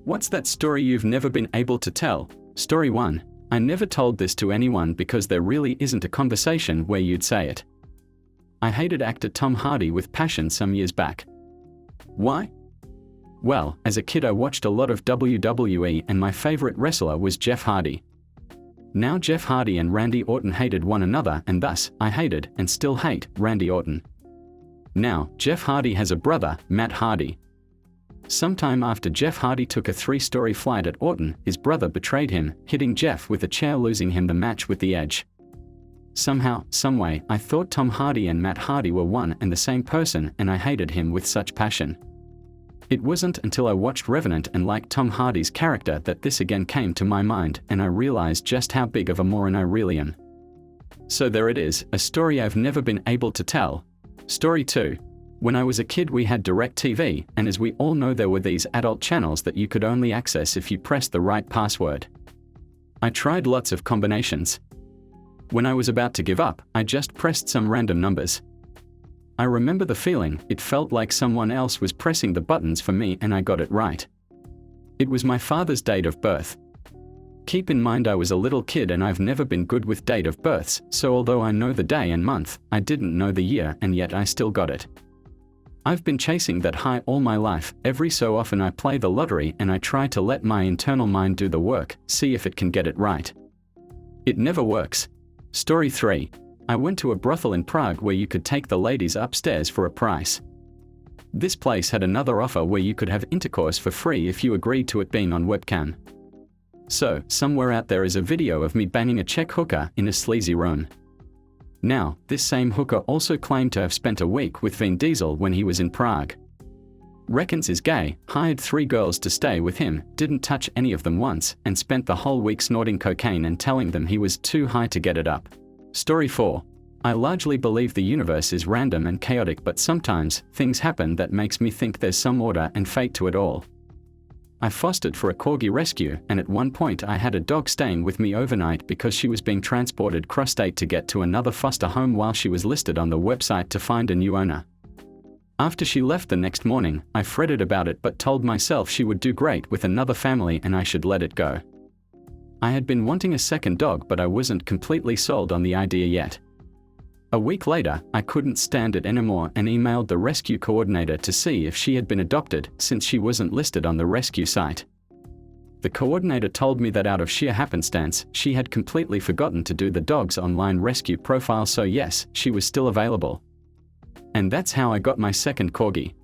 What's that story you've never been able to tell? Story 1. I never told this to anyone because there really isn't a conversation where you'd say it. I hated actor Tom Hardy with passion some years back. Why? Well, as a kid I watched a lot of WWE and my favorite wrestler was Jeff Hardy. Now Jeff Hardy and Randy Orton hated one another, and thus, I hated, and still hate, Randy Orton. Now, Jeff Hardy has a brother, Matt Hardy. Sometime after Jeff Hardy took a 3-story flight at Orton, his brother betrayed him, hitting Jeff with a chair, losing him the match with the Edge. Somehow, someway, I thought Tom Hardy and Matt Hardy were one and the same person, and I hated him with such passion. It wasn't until I watched Revenant and liked Tom Hardy's character that this again came to my mind, and I realized just how big of a moron I really am. So there it is, a story I've never been able to tell. Story 2. When I was a kid we had DirecTV, and as we all know there were these adult channels that you could only access if you pressed the right password. I tried lots of combinations. When I was about to give up, I just pressed some random numbers. I remember the feeling, it felt like someone else was pressing the buttons for me and I got it right. It was my father's date of birth. Keep in mind I was a little kid and I've never been good with date of births, so although I know the day and month, I didn't know the year, and yet I still got it. I've been chasing that high all my life. Every so often I play the lottery and I try to let my internal mind do the work, see if it can get it right. It never works. Story 3. I went to a brothel in Prague where you could take the ladies upstairs for a price. This place had another offer where you could have intercourse for free if you agreed to it being on webcam. So, somewhere out there is a video of me banging a Czech hooker in a sleazy room. Now, this same hooker also claimed to have spent a week with Vin Diesel when he was in Prague. Reckons is gay, hired 3 girls to stay with him, didn't touch any of them once, and spent the whole week snorting cocaine and telling them he was too high to get it up. Story 4. I largely believe the universe is random and chaotic, but sometimes, things happen that makes me think there's some order and fate to it all. I fostered for a corgi rescue, and at one point I had a dog staying with me overnight because she was being transported cross-state to get to another foster home while she was listed on the website to find a new owner. After she left the next morning, I fretted about it but told myself she would do great with another family and I should let it go. I had been wanting a second dog, but I wasn't completely sold on the idea yet. A week later, I couldn't stand it anymore and emailed the rescue coordinator to see if she had been adopted, since she wasn't listed on the rescue site. The coordinator told me that out of sheer happenstance, she had completely forgotten to do the dog's online rescue profile, so yes, she was still available. And that's how I got my second corgi.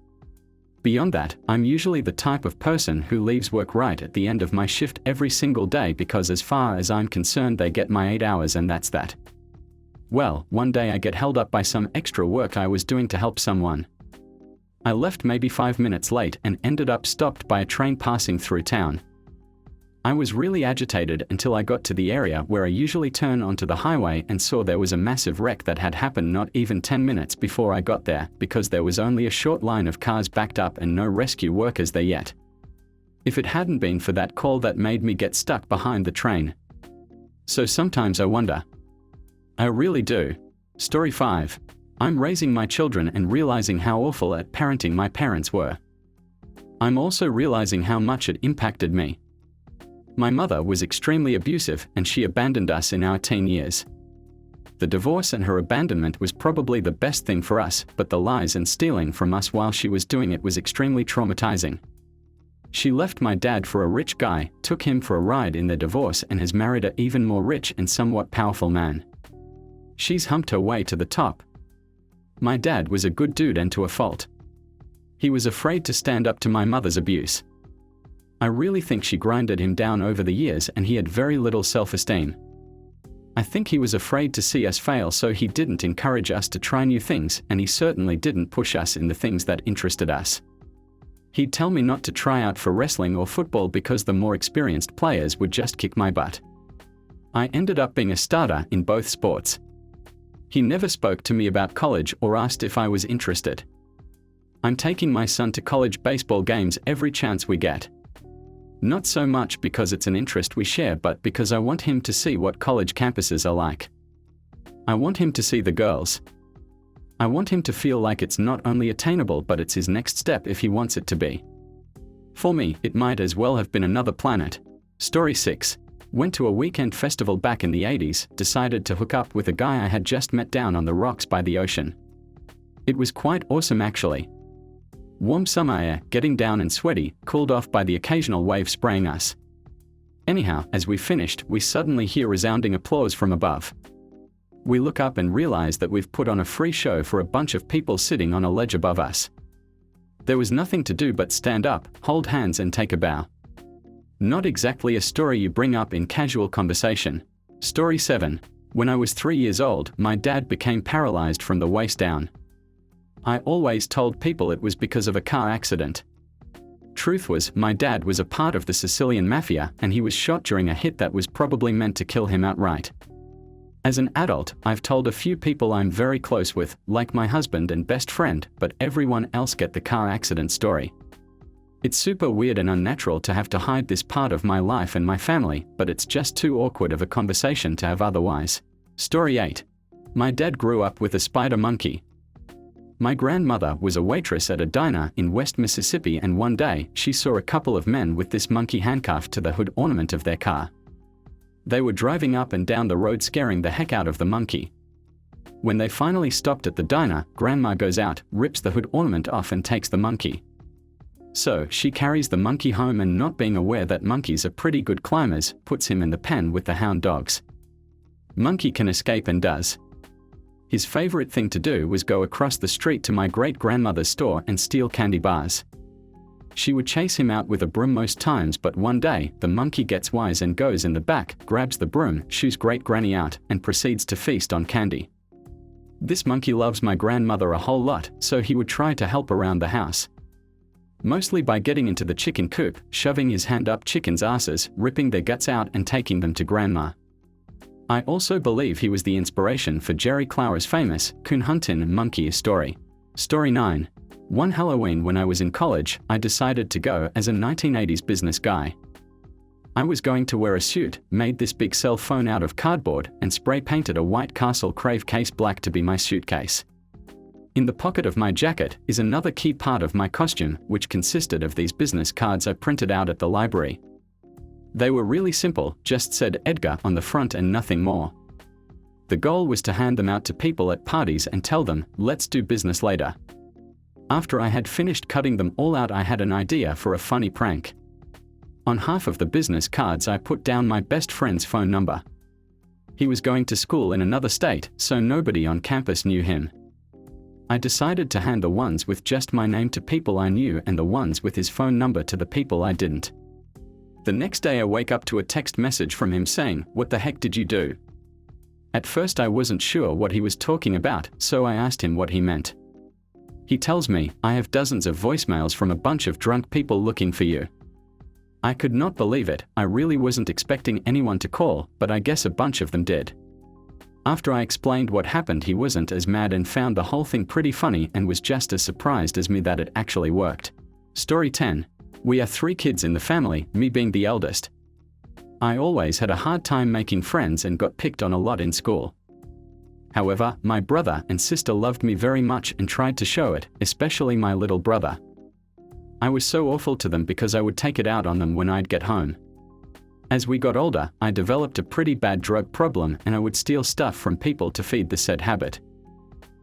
Beyond that, I'm usually the type of person who leaves work right at the end of my shift every single day because as far as I'm concerned they get my 8 hours and that's that. Well, one day I get held up by some extra work I was doing to help someone. I left maybe 5 minutes late and ended up stopped by a train passing through town. I was really agitated until I got to the area where I usually turn onto the highway and saw there was a massive wreck that had happened not even 10 minutes before I got there, because there was only a short line of cars backed up and no rescue workers there yet. If it hadn't been for that call, that made me get stuck behind the train. So sometimes I wonder. I really do. Story 5. I'm raising my children and realizing how awful at parenting my parents were. I'm also realizing how much it impacted me. My mother was extremely abusive and she abandoned us in our teen years. The divorce and her abandonment was probably the best thing for us, but the lies and stealing from us while she was doing it was extremely traumatizing. She left my dad for a rich guy, took him for a ride in their divorce, and has married an even more rich and somewhat powerful man. She's humped her way to the top. My dad was a good dude and to a fault. He was afraid to stand up to my mother's abuse. I really think she grinded him down over the years and he had very little self-esteem. I think he was afraid to see us fail, so he didn't encourage us to try new things, and he certainly didn't push us in the things that interested us. He'd tell me not to try out for wrestling or football because the more experienced players would just kick my butt. I ended up being a starter in both sports. He never spoke to me about college or asked if I was interested. I'm taking my son to college baseball games every chance we get. Not so much because it's an interest we share, but because I want him to see what college campuses are like. I want him to see the girls. I want him to feel like it's not only attainable but it's his next step if he wants it to be. For me, it might as well have been another planet. Story 6. Went to a weekend festival back in the 80s, decided to hook up with a guy I had just met down on the rocks by the ocean. It was quite awesome actually. Warm summer air, getting down and sweaty, cooled off by the occasional wave spraying us. Anyhow, as we finished, we suddenly hear resounding applause from above. We look up and realize that we've put on a free show for a bunch of people sitting on a ledge above us. There was nothing to do but stand up, hold hands and take a bow. Not exactly a story you bring up in casual conversation. Story 7. When I was 3 years old, my dad became paralyzed from the waist down. I always told people it was because of a car accident. Truth was, my dad was a part of the Sicilian mafia and he was shot during a hit that was probably meant to kill him outright. As an adult, I've told a few people I'm very close with, like my husband and best friend, but everyone else get the car accident story. It's super weird and unnatural to have to hide this part of my life and my family, but it's just too awkward of a conversation to have otherwise. Story 8. My dad grew up with a spider monkey. My grandmother was a waitress at a diner in West Mississippi and one day, she saw a couple of men with this monkey handcuffed to the hood ornament of their car. They were driving up and down the road scaring the heck out of the monkey. When they finally stopped at the diner, Grandma goes out, rips the hood ornament off and takes the monkey. So, she carries the monkey home and not being aware that monkeys are pretty good climbers, puts him in the pen with the hound dogs. Monkey can escape and does. His favorite thing to do was go across the street to my great-grandmother's store and steal candy bars. She would chase him out with a broom most times, but one day, the monkey gets wise and goes in the back, grabs the broom, shoos great-granny out, and proceeds to feast on candy. This monkey loves my grandmother a whole lot, so he would try to help around the house. Mostly by getting into the chicken coop, shoving his hand up chickens' asses, ripping their guts out and taking them to Grandma. I also believe he was the inspiration for Jerry Clower's famous coon huntin' monkey story. Story 9. One Halloween when I was in college, I decided to go as a 1980s business guy. I was going to wear a suit, made this big cell phone out of cardboard, and spray painted a White Castle Crave case black to be my suitcase. In the pocket of my jacket is another key part of my costume, which consisted of these business cards I printed out at the library. They were really simple, just said Edgar on the front and nothing more. The goal was to hand them out to people at parties and tell them, let's do business later. After I had finished cutting them all out, I had an idea for a funny prank. On half of the business cards I put down my best friend's phone number. He was going to school in another state, so nobody on campus knew him. I decided to hand the ones with just my name to people I knew and the ones with his phone number to the people I didn't. The next day I wake up to a text message from him saying, "What the heck did you do?" At first I wasn't sure what he was talking about, so I asked him what he meant. He tells me, "I have dozens of voicemails from a bunch of drunk people looking for you." I could not believe it. I really wasn't expecting anyone to call, but I guess a bunch of them did. After I explained what happened, he wasn't as mad and found the whole thing pretty funny and was just as surprised as me that it actually worked. Story 10. We are 3 kids in the family, me being the eldest. I always had a hard time making friends and got picked on a lot in school. However, my brother and sister loved me very much and tried to show it, especially my little brother. I was so awful to them because I would take it out on them when I'd get home. As we got older, I developed a pretty bad drug problem and I would steal stuff from people to feed the said habit.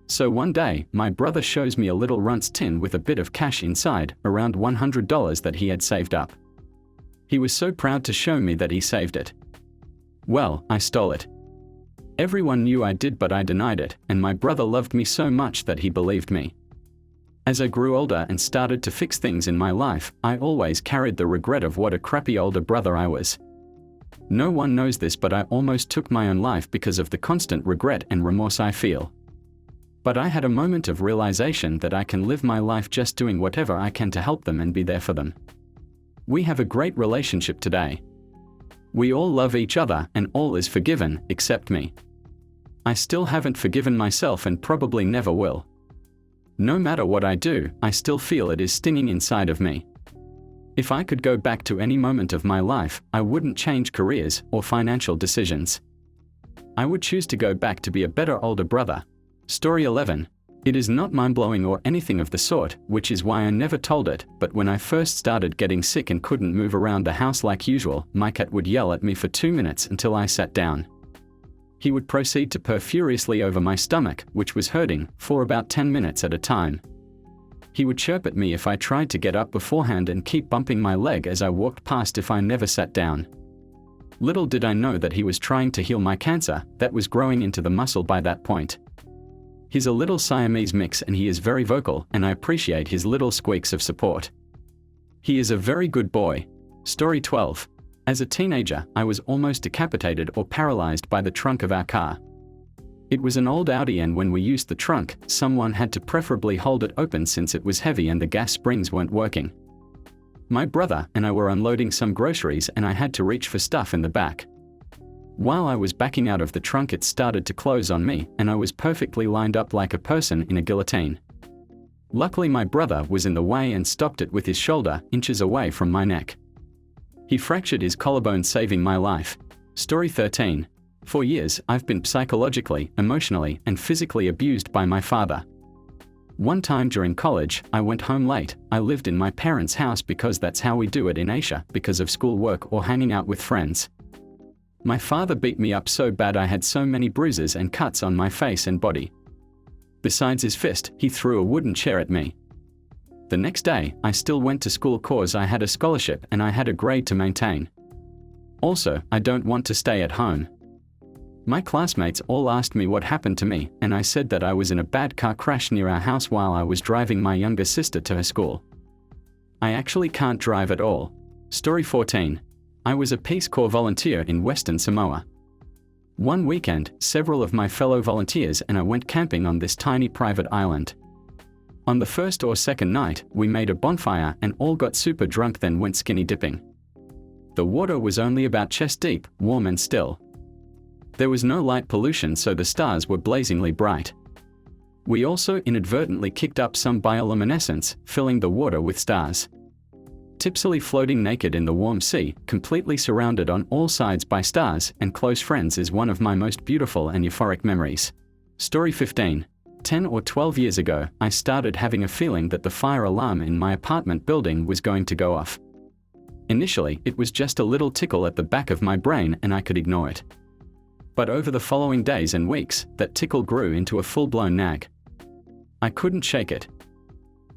So one day, my brother shows me a little runts tin with a bit of cash inside, around $100 that he had saved up. He was so proud to show me that he saved it. Well, I stole it. Everyone knew I did, but I denied it, and my brother loved me so much that he believed me. As I grew older and started to fix things in my life, I always carried the regret of what a crappy older brother I was. No one knows this, but I almost took my own life because of the constant regret and remorse I feel. But I had a moment of realization that I can live my life just doing whatever I can to help them and be there for them. We have a great relationship today. We all love each other and all is forgiven, except me. I still haven't forgiven myself and probably never will. No matter what I do, I still feel it is stinging inside of me. If I could go back to any moment of my life, I wouldn't change careers or financial decisions. I would choose to go back to be a better older brother. Story 11. It is not mind-blowing or anything of the sort, which is why I never told it, but when I first started getting sick and couldn't move around the house like usual, my cat would yell at me for 2 minutes until I sat down. He would proceed to purr furiously over my stomach, which was hurting, for about 10 minutes at a time. He would chirp at me if I tried to get up beforehand and keep bumping my leg as I walked past if I never sat down. Little did I know that he was trying to heal my cancer, that was growing into the muscle by that point. He's a little Siamese mix and he is very vocal, and I appreciate his little squeaks of support. He is a very good boy. Story 12. As a teenager, I was almost decapitated or paralyzed by the trunk of our car. It was an old Audi, and when we used the trunk, someone had to preferably hold it open since it was heavy and the gas springs weren't working. My brother and I were unloading some groceries and I had to reach for stuff in the back. While I was backing out of the trunk, it started to close on me, and I was perfectly lined up like a person in a guillotine. Luckily, my brother was in the way and stopped it with his shoulder, inches away from my neck. He fractured his collarbone, saving my life. Story 13. For years, I've been psychologically, emotionally, and physically abused by my father. One time during college, I went home late. I lived in my parents' house because that's how we do it in Asia, because of schoolwork or hanging out with friends. My father beat me up so bad I had so many bruises and cuts on my face and body. Besides his fist, he threw a wooden chair at me. The next day, I still went to school cause I had a scholarship and I had a grade to maintain. Also, I don't want to stay at home. My classmates all asked me what happened to me, and I said that I was in a bad car crash near our house while I was driving my younger sister to her school. I actually can't drive at all. Story 14. I was a Peace Corps volunteer in Western Samoa. One weekend, several of my fellow volunteers and I went camping on this tiny private island. On the first or second night, we made a bonfire and all got super drunk, then went skinny dipping. The water was only about chest deep, warm and still. There was no light pollution, so the stars were blazingly bright. We also inadvertently kicked up some bioluminescence, filling the water with stars. Tipsily floating naked in the warm sea, completely surrounded on all sides by stars and close friends, is one of my most beautiful and euphoric memories. Story 15. 10 or 12 years ago, I started having a feeling that the fire alarm in my apartment building was going to go off. Initially, it was just a little tickle at the back of my brain and I could ignore it. But over the following days and weeks, that tickle grew into a full-blown nag. I couldn't shake it.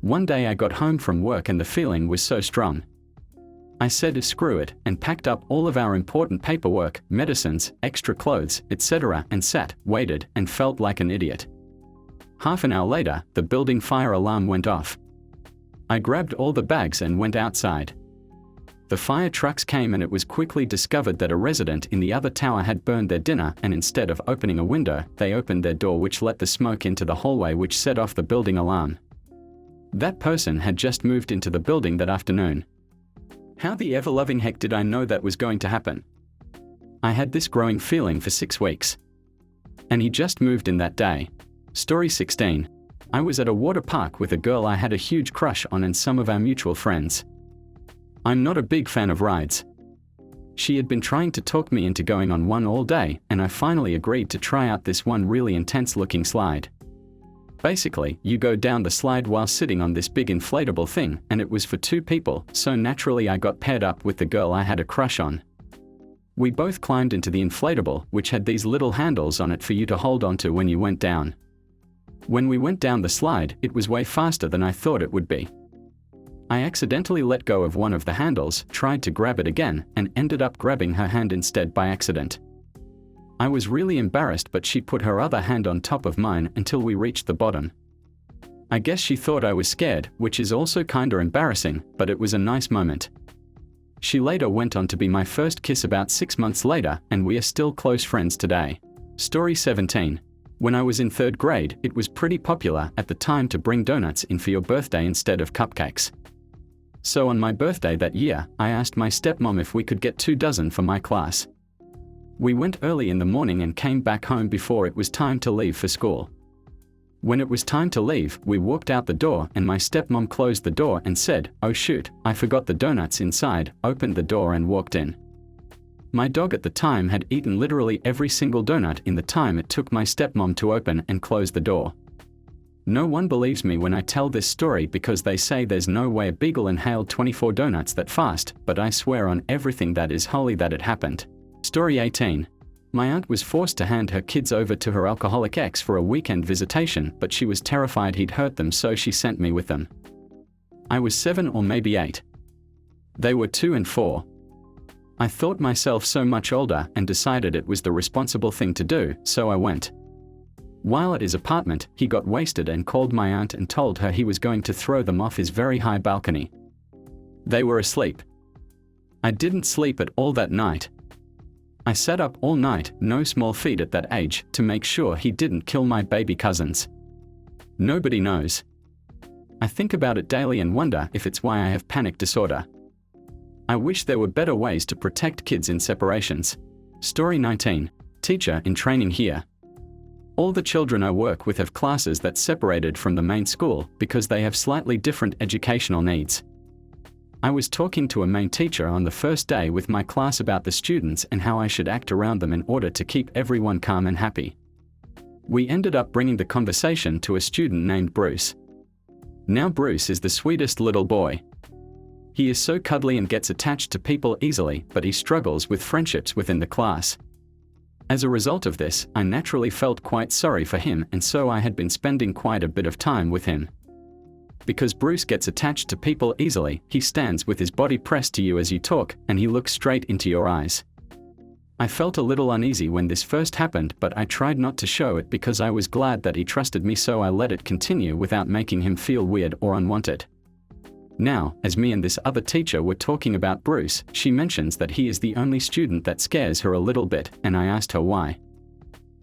One day I got home from work and the feeling was so strong. I said screw it and packed up all of our important paperwork, medicines, extra clothes, etc. and sat, waited, and felt like an idiot. Half an hour later, the building fire alarm went off. I grabbed all the bags and went outside. The fire trucks came and it was quickly discovered that a resident in the other tower had burned their dinner, and instead of opening a window, they opened their door, which let the smoke into the hallway, which set off the building alarm. That person had just moved into the building that afternoon. How the ever-loving heck did I know that was going to happen? I had this growing feeling for 6 weeks. And he just moved in that day. Story 16. I was at a water park with a girl I had a huge crush on and some of our mutual friends. I'm not a big fan of rides. She had been trying to talk me into going on one all day, and I finally agreed to try out this one really intense-looking slide. Basically, you go down the slide while sitting on this big inflatable thing, and it was for 2 people, so naturally I got paired up with the girl I had a crush on. We both climbed into the inflatable, which had these little handles on it for you to hold onto when you went down. When we went down the slide, it was way faster than I thought it would be. I accidentally let go of one of the handles, tried to grab it again, and ended up grabbing her hand instead by accident. I was really embarrassed, but she put her other hand on top of mine until we reached the bottom. I guess she thought I was scared, which is also kinda embarrassing, but it was a nice moment. She later went on to be my first kiss about 6 months later, and we are still close friends today. Story 17. When I was in 3rd grade, it was pretty popular at the time to bring donuts in for your birthday instead of cupcakes. So on my birthday that year, I asked my stepmom if we could get 2 dozen for my class. We went early in the morning and came back home before it was time to leave for school. When it was time to leave, we walked out the door and my stepmom closed the door and said, "Oh shoot, I forgot the donuts inside," opened the door and walked in. My dog at the time had eaten literally every single donut in the time it took my stepmom to open and close the door. No one believes me when I tell this story because they say there's no way a beagle inhaled 24 donuts that fast, but I swear on everything that is holy that it happened. Story 18. My aunt was forced to hand her kids over to her alcoholic ex for a weekend visitation, but she was terrified he'd hurt them, so she sent me with them. I was 7 or maybe 8. They were 2 and 4. I thought myself so much older and decided it was the responsible thing to do, so I went. While at his apartment, he got wasted and called my aunt and told her he was going to throw them off his very high balcony. They were asleep. I didn't sleep at all that night. I sat up all night, no small feat at that age, to make sure he didn't kill my baby cousins. Nobody knows. I think about it daily and wonder if it's why I have panic disorder. I wish there were better ways to protect kids in separations. Story 19. Teacher in training here. All the children I work with have classes that's separated from the main school because they have slightly different educational needs. I was talking to a main teacher on the first day with my class about the students and how I should act around them in order to keep everyone calm and happy. We ended up bringing the conversation to a student named Bruce. Now Bruce is the sweetest little boy. He is so cuddly and gets attached to people easily, but he struggles with friendships within the class. As a result of this, I naturally felt quite sorry for him, and so I had been spending quite a bit of time with him. Because Bruce gets attached to people easily, he stands with his body pressed to you as you talk, and he looks straight into your eyes. I felt a little uneasy when this first happened, but I tried not to show it because I was glad that he trusted me, so I let it continue without making him feel weird or unwanted. Now, as me and this other teacher were talking about Bruce, she mentions that he is the only student that scares her a little bit, and I asked her why.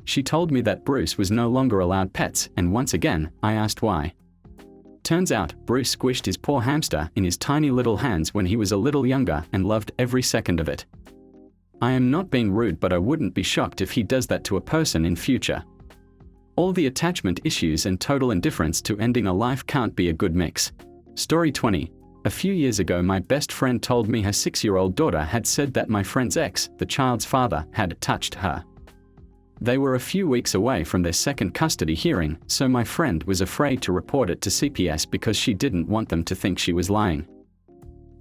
She told me that Bruce was no longer allowed pets, and once again, I asked why. Turns out, Bruce squished his poor hamster in his tiny little hands when he was a little younger and loved every second of it. I am not being rude, but I wouldn't be shocked if he does that to a person in future. All the attachment issues and total indifference to ending a life can't be a good mix. Story 20. A few years ago, my best friend told me her 6-year-old daughter had said that my friend's ex, the child's father, had touched her. They were a few weeks away from their second custody hearing, so my friend was afraid to report it to CPS because she didn't want them to think she was lying.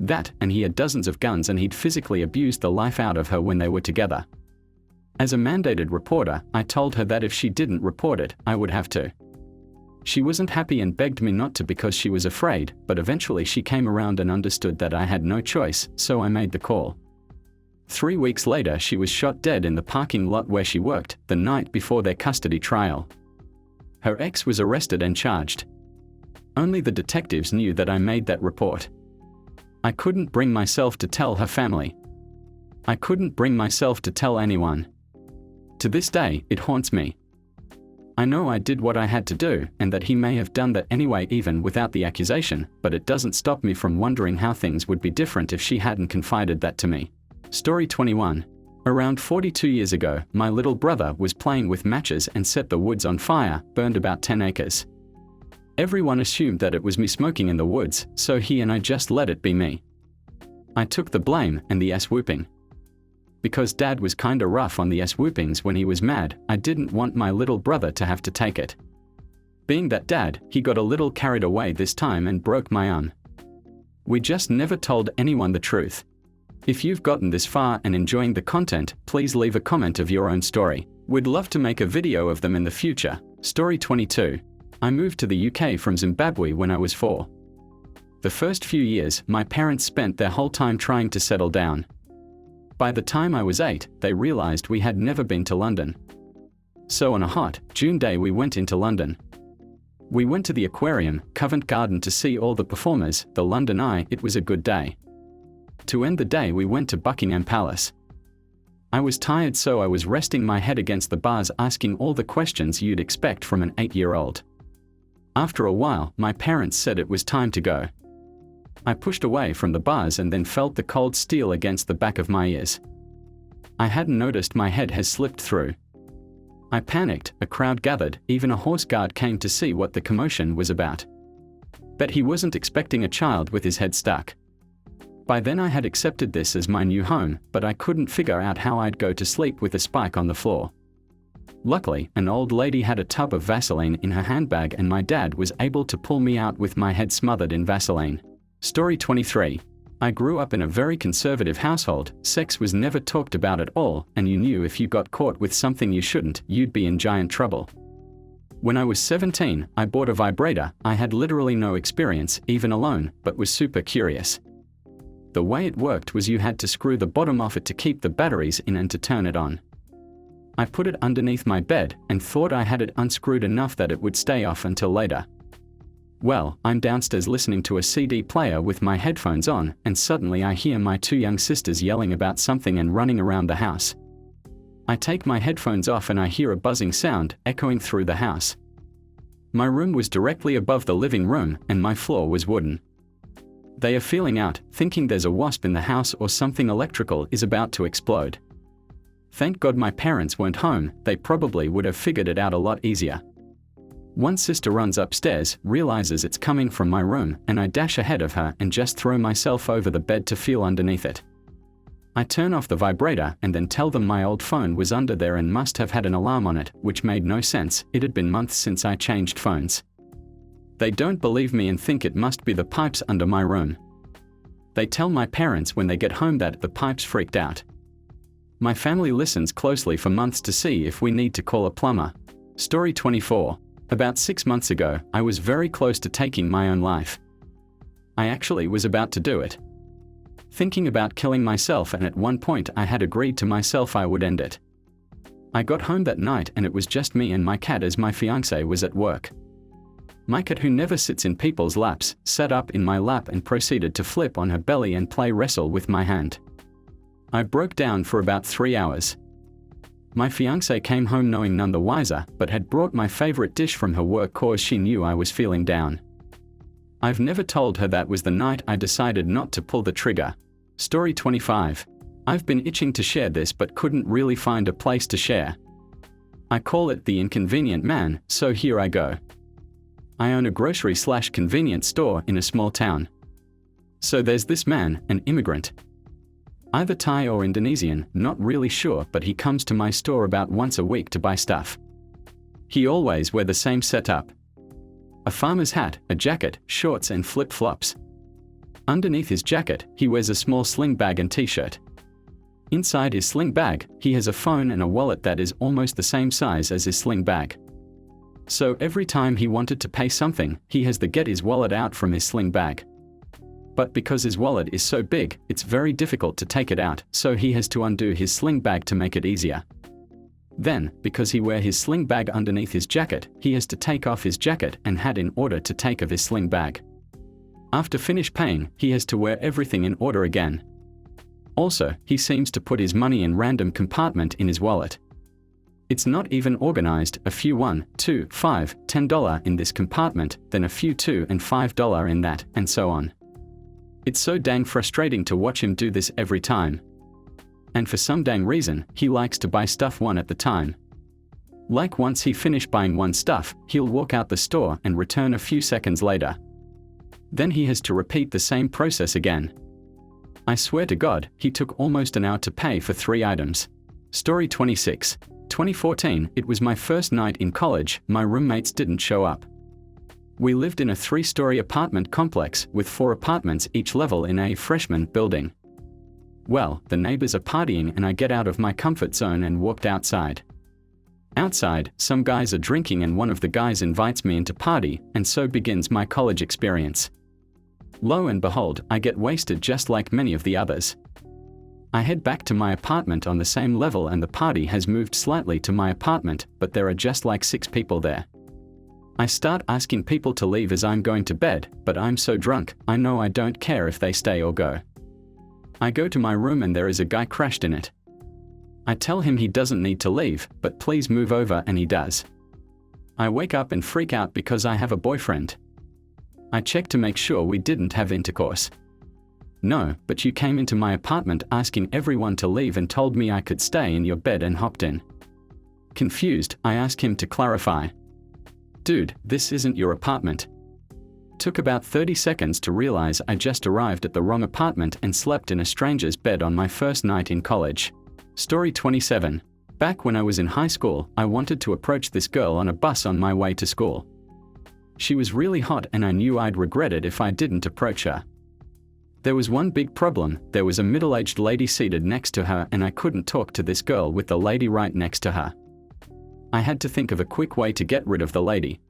That, and he had dozens of guns and he'd physically abused the life out of her when they were together. As a mandated reporter, I told her that if she didn't report it, I would have to. She wasn't happy and begged me not to because she was afraid, but eventually she came around and understood that I had no choice, so I made the call. 3 weeks later, she was shot dead in the parking lot where she worked, the night before their custody trial. Her ex was arrested and charged. Only the detectives knew that I made that report. I couldn't bring myself to tell her family. I couldn't bring myself to tell anyone. To this day, it haunts me. I know I did what I had to do, and that he may have done that anyway even without the accusation, but it doesn't stop me from wondering how things would be different if she hadn't confided that to me. Story 21. Around 42 years ago, my little brother was playing with matches and set the woods on fire, burned about 10 acres. Everyone assumed that it was me smoking in the woods, so he and I just let it be me. I took the blame and the s-whooping. Because Dad was kinda rough on the s-whoopings when he was mad, I didn't want my little brother to have to take it. Being that Dad, he got a little carried away this time and broke my arm. We just never told anyone the truth. If you've gotten this far and enjoying the content, please leave a comment of your own story. We'd love to make a video of them in the future. Story 22. I moved to the UK from Zimbabwe when I was 4. The first few years, my parents spent their whole time trying to settle down. By the time I was 8, they realized we had never been to London. So on a hot June day we went into London. We went to the aquarium, Covent Garden to see all the performers, the London Eye. It was a good day. To end the day we went to Buckingham Palace. I was tired, so I was resting my head against the bars asking all the questions you'd expect from an 8-year-old. After a while, my parents said it was time to go. I pushed away from the bars and then felt the cold steel against the back of my ears. I hadn't noticed my head has slipped through. I panicked, a crowd gathered, even a horse guard came to see what the commotion was about. Bet he wasn't expecting a child with his head stuck. By then I had accepted this as my new home, but I couldn't figure out how I'd go to sleep with a spike on the floor. Luckily, an old lady had a tub of Vaseline in her handbag and my dad was able to pull me out with my head smothered in Vaseline. Story 23. I grew up in a very conservative household. Sex was never talked about at all, and you knew if you got caught with something you shouldn't, you'd be in giant trouble. When I was 17, I bought a vibrator. I had literally no experience, even alone, but was super curious. The way it worked was you had to screw the bottom off it to keep the batteries in and to turn it on. I put it underneath my bed and thought I had it unscrewed enough that it would stay off until later. Well, I'm downstairs listening to a CD player with my headphones on, and suddenly I hear my two young sisters yelling about something and running around the house. I take my headphones off and I hear a buzzing sound echoing through the house. My room was directly above the living room and my floor was wooden. They are feeling out, thinking there's a wasp in the house or something electrical is about to explode. Thank God my parents weren't home, they probably would have figured it out a lot easier. One sister runs upstairs, realizes it's coming from my room, and I dash ahead of her and just throw myself over the bed to feel underneath it. I turn off the vibrator and then tell them my old phone was under there and must have had an alarm on it, which made no sense, it had been months since I changed phones. They don't believe me and think it must be the pipes under my room. They tell my parents when they get home that the pipes freaked out. My family listens closely for months to see if we need to call a plumber. Story 24. About 6 months ago, I was very close to taking my own life. I actually was about to do it. Thinking about killing myself, and at one point I had agreed to myself I would end it. I got home that night and it was just me and my cat as my fiancée was at work. My cat, who never sits in people's laps, sat up in my lap and proceeded to flip on her belly and play wrestle with my hand. I broke down for about 3 hours. My fiancée came home knowing none the wiser, but had brought my favorite dish from her work cause she knew I was feeling down. I've never told her that was the night I decided not to pull the trigger. Story 25. I've been itching to share this but couldn't really find a place to share. I call it the inconvenient man, so here I go. I own a grocery/convenience store in a small town. So there's this man, an immigrant. Either Thai or Indonesian, not really sure, but he comes to my store about once a week to buy stuff. He always wears the same setup. A farmer's hat, a jacket, shorts and flip-flops. Underneath his jacket, he wears a small sling bag and t-shirt. Inside his sling bag, he has a phone and a wallet that is almost the same size as his sling bag. So every time he wanted to pay something, he has to get his wallet out from his sling bag. But because his wallet is so big, it's very difficult to take it out, so he has to undo his sling bag to make it easier. Then, because he wears his sling bag underneath his jacket, he has to take off his jacket and hat in order to take off his sling bag. After finish paying, he has to wear everything in order again. Also, he seems to put his money in random compartment in his wallet. It's not even organized, a few $1, $2, $5, $10 in this compartment, then a few $2 and $5 in that, and so on. It's so dang frustrating to watch him do this every time. And for some dang reason, he likes to buy stuff one at the time. Like once he finished buying one stuff, he'll walk out the store and return a few seconds later. Then he has to repeat the same process again. I swear to God, he took almost an hour to pay for 3 items. Story 26. 2014, it was my first night in college, my roommates didn't show up. We lived in a 3-story apartment complex with 4 apartments each level in a freshman building. Well, the neighbors are partying and I get out of my comfort zone and walked outside. Outside, some guys are drinking and one of the guys invites me into party, and so begins my college experience. Lo and behold, I get wasted just like many of the others. I head back to my apartment on the same level and the party has moved slightly to my apartment, but there are just like 6 people there. I start asking people to leave as I'm going to bed, but I'm so drunk, I know I don't care if they stay or go. I go to my room and there is a guy crashed in it. I tell him he doesn't need to leave, but please move over, and he does. I wake up and freak out because I have a boyfriend. I check to make sure we didn't have intercourse. No, but you came into my apartment asking everyone to leave and told me I could stay in your bed and hopped in. Confused, I ask him to clarify. Dude, this isn't your apartment. Took about 30 seconds to realize I just arrived at the wrong apartment and slept in a stranger's bed on my first night in college. Story 27. Back when I was in high school, I wanted to approach this girl on a bus on my way to school. She was really hot and I knew I'd regret it if I didn't approach her. There was one big problem: there was a middle-aged lady seated next to her and I couldn't talk to this girl with the lady right next to her. I had to think of a quick way to get rid of the lady.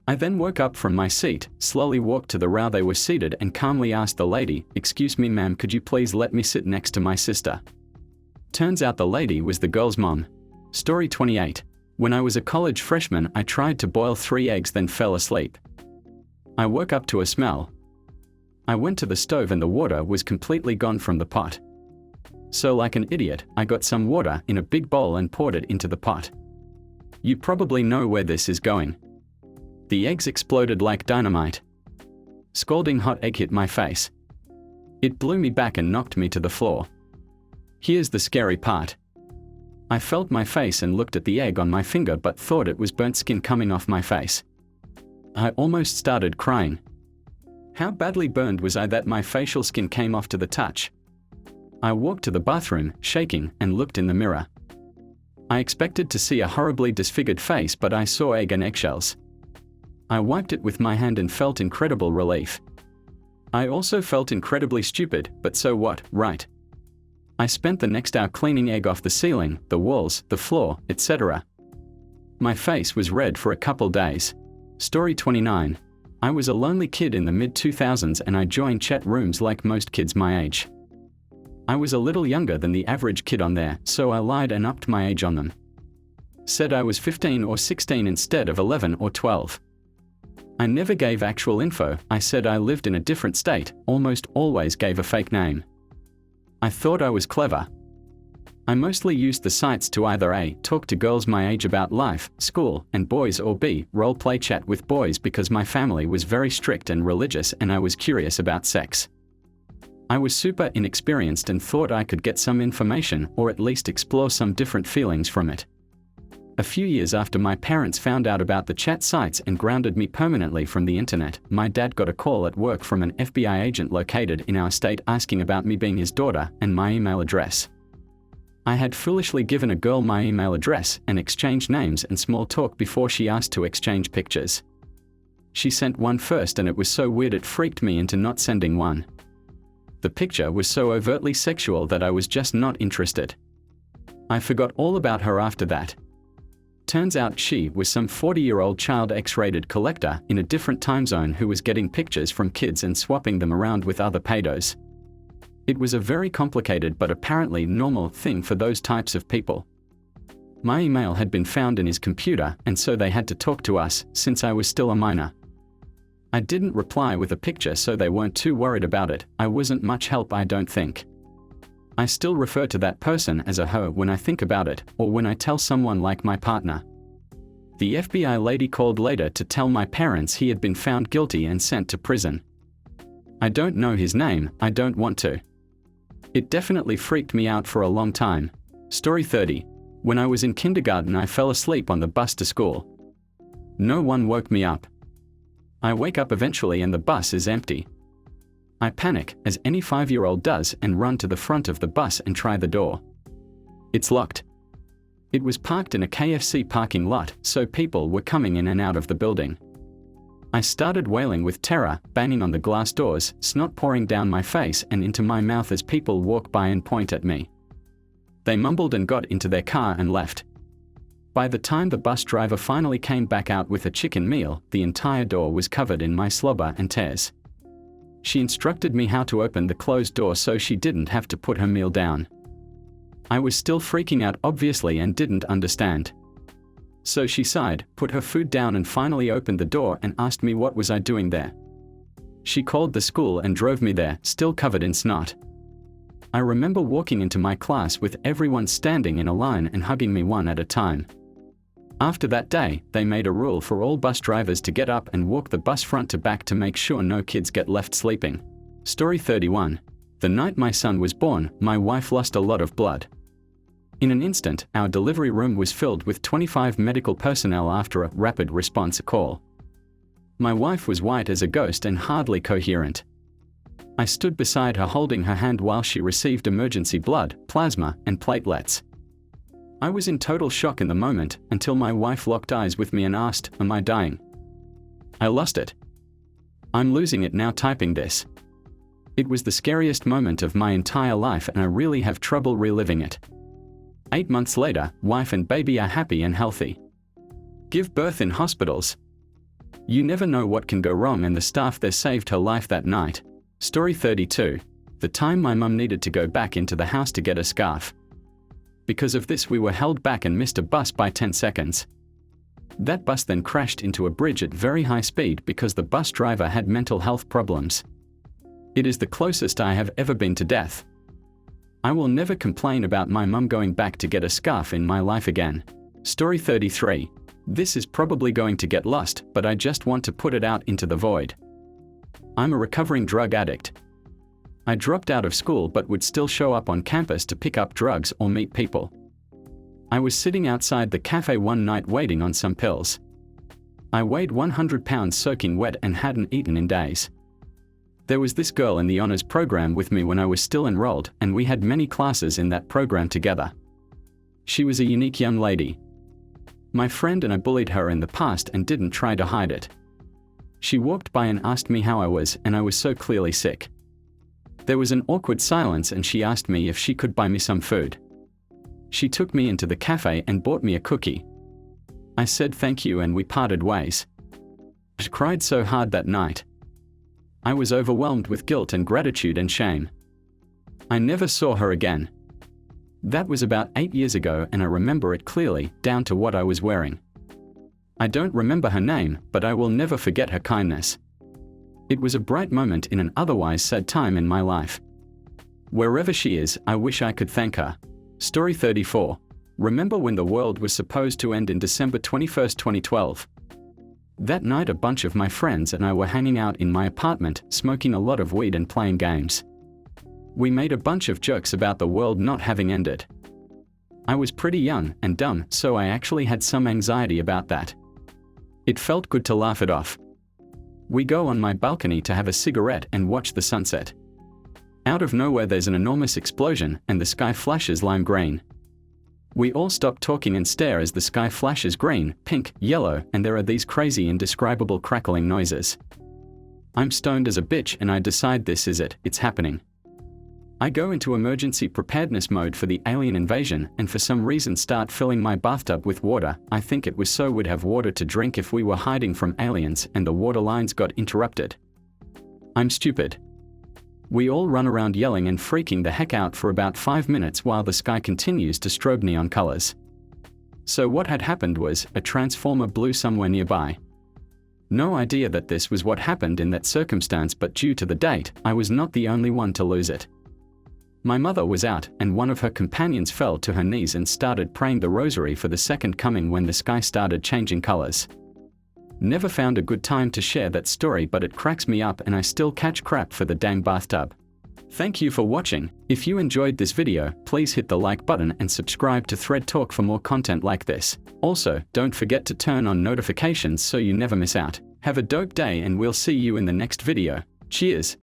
I then woke up from my seat, slowly walked to the row they were seated and calmly asked the lady, "Excuse me ma'am, could you please let me sit next to my sister?" Turns out the lady was the girl's mom. Story 28. When I was a college freshman, I tried to boil 3 eggs then fell asleep. I woke up to a smell. I went to the stove and the water was completely gone from the pot. So like an idiot, I got some water in a big bowl and poured it into the pot. You probably know where this is going. The eggs exploded like dynamite. Scalding hot egg hit my face. It blew me back and knocked me to the floor. Here's the scary part. I felt my face and looked at the egg on my finger but thought it was burnt skin coming off my face. I almost started crying. How badly burned was I that my facial skin came off to the touch? I walked to the bathroom, shaking, and looked in the mirror. I expected to see a horribly disfigured face, but I saw egg and eggshells. I wiped it with my hand and felt incredible relief. I also felt incredibly stupid, but so what, right? I spent the next hour cleaning egg off the ceiling, the walls, the floor, etc. My face was red for a couple days. Story 29. I was a lonely kid in the mid-2000s and I joined chat rooms like most kids my age. I was a little younger than the average kid on there, so I lied and upped my age on them. Said I was 15 or 16 instead of 11 or 12. I never gave actual info. I said I lived in a different state, almost always gave a fake name. I thought I was clever. I mostly used the sites to either A, talk to girls my age about life, school, and boys, or B, role-play chat with boys because my family was very strict and religious and I was curious about sex. I was super inexperienced and thought I could get some information or at least explore some different feelings from it. A few years after my parents found out about the chat sites and grounded me permanently from the internet, my dad got a call at work from an FBI agent located in our state asking about me being his daughter and my email address. I had foolishly given a girl my email address and exchanged names and small talk before she asked to exchange pictures. She sent one first and it was so weird it freaked me into not sending one. The picture was so overtly sexual that I was just not interested. I forgot all about her after that. Turns out she was some 40-year-old child X-rated collector in a different time zone who was getting pictures from kids and swapping them around with other pedos. It was a very complicated but apparently normal thing for those types of people. My email had been found in his computer and so they had to talk to us since I was still a minor. I didn't reply with a picture so they weren't too worried about it. I wasn't much help, I don't think. I still refer to that person as a hoe when I think about it, or when I tell someone like my partner. The FBI lady called later to tell my parents he had been found guilty and sent to prison. I don't know his name, I don't want to. It definitely freaked me out for a long time. Story 30. When I was in kindergarten I fell asleep on the bus to school. No one woke me up. I wake up eventually and the bus is empty. I panic, as any 5-year-old does, and run to the front of the bus and try the door. It's locked. It was parked in a KFC parking lot, so people were coming in and out of the building. I started wailing with terror, banging on the glass doors, snot pouring down my face and into my mouth as people walk by and point at me. They mumbled and got into their car and left. By the time the bus driver finally came back out with a chicken meal, the entire door was covered in my slobber and tears. She instructed me how to open the closed door so she didn't have to put her meal down. I was still freaking out obviously and didn't understand. So she sighed, put her food down and finally opened the door and asked me what was I doing there. She called the school and drove me there, still covered in snot. I remember walking into my class with everyone standing in a line and hugging me one at a time. After that day, they made a rule for all bus drivers to get up and walk the bus front to back to make sure no kids get left sleeping. Story 31. The night my son was born, my wife lost a lot of blood. In an instant, our delivery room was filled with 25 medical personnel after a rapid response call. My wife was white as a ghost and hardly coherent. I stood beside her holding her hand while she received emergency blood, plasma, and platelets. I was in total shock in the moment until my wife locked eyes with me and asked, "Am I dying?" I lost it. I'm losing it now typing this. It was the scariest moment of my entire life and I really have trouble reliving it. 8 months later, wife and baby are happy and healthy. Give birth in hospitals. You never know what can go wrong, and the staff there saved her life that night. Story 32. The time my mum needed to go back into the house to get a scarf. Because of this we were held back and missed a bus by 10 seconds. That bus then crashed into a bridge at very high speed because the bus driver had mental health problems. It is the closest I have ever been to death. I will never complain about my mum going back to get a scarf in my life again. Story 33. This is probably going to get lost, but I just want to put it out into the void. I'm a recovering drug addict. I dropped out of school but would still show up on campus to pick up drugs or meet people. I was sitting outside the cafe one night waiting on some pills. I weighed 100 pounds soaking wet and hadn't eaten in days. There was this girl in the honors program with me when I was still enrolled, and we had many classes in that program together. She was a unique young lady. My friend and I bullied her in the past and didn't try to hide it. She walked by and asked me how I was, and I was so clearly sick. There was an awkward silence and she asked me if she could buy me some food. She took me into the cafe and bought me a cookie. I said thank you and we parted ways. I cried so hard that night. I was overwhelmed with guilt and gratitude and shame. I never saw her again. That was about 8 years ago and I remember it clearly, down to what I was wearing. I don't remember her name, but I will never forget her kindness. It was a bright moment in an otherwise sad time in my life. Wherever she is, I wish I could thank her. Story 34. Remember when the world was supposed to end in December 21, 2012? That night a bunch of my friends and I were hanging out in my apartment, smoking a lot of weed and playing games. We made a bunch of jokes about the world not having ended. I was pretty young and dumb, so I actually had some anxiety about that. It felt good to laugh it off. We go on my balcony to have a cigarette and watch the sunset. Out of nowhere there's an enormous explosion and the sky flashes lime green. We all stop talking and stare as the sky flashes green, pink, yellow, and there are these crazy indescribable crackling noises. I'm stoned as a bitch and I decide this is it, it's happening. I go into emergency preparedness mode for the alien invasion and for some reason start filling my bathtub with water. I think it was so we'd have water to drink if we were hiding from aliens and the water lines got interrupted. I'm stupid. We all run around yelling and freaking the heck out for about 5 minutes while the sky continues to strobe neon colors. So what had happened was, a transformer blew somewhere nearby. No idea that this was what happened in that circumstance, but due to the date, I was not the only one to lose it. My mother was out, and one of her companions fell to her knees and started praying the rosary for the second coming when the sky started changing colors. Never found a good time to share that story, but it cracks me up and I still catch crap for the dang bathtub. Thank you for watching. If you enjoyed this video, please hit the like button and subscribe to Thread Talk for more content like this. Also, don't forget to turn on notifications so you never miss out. Have a dope day and we'll see you in the next video. Cheers!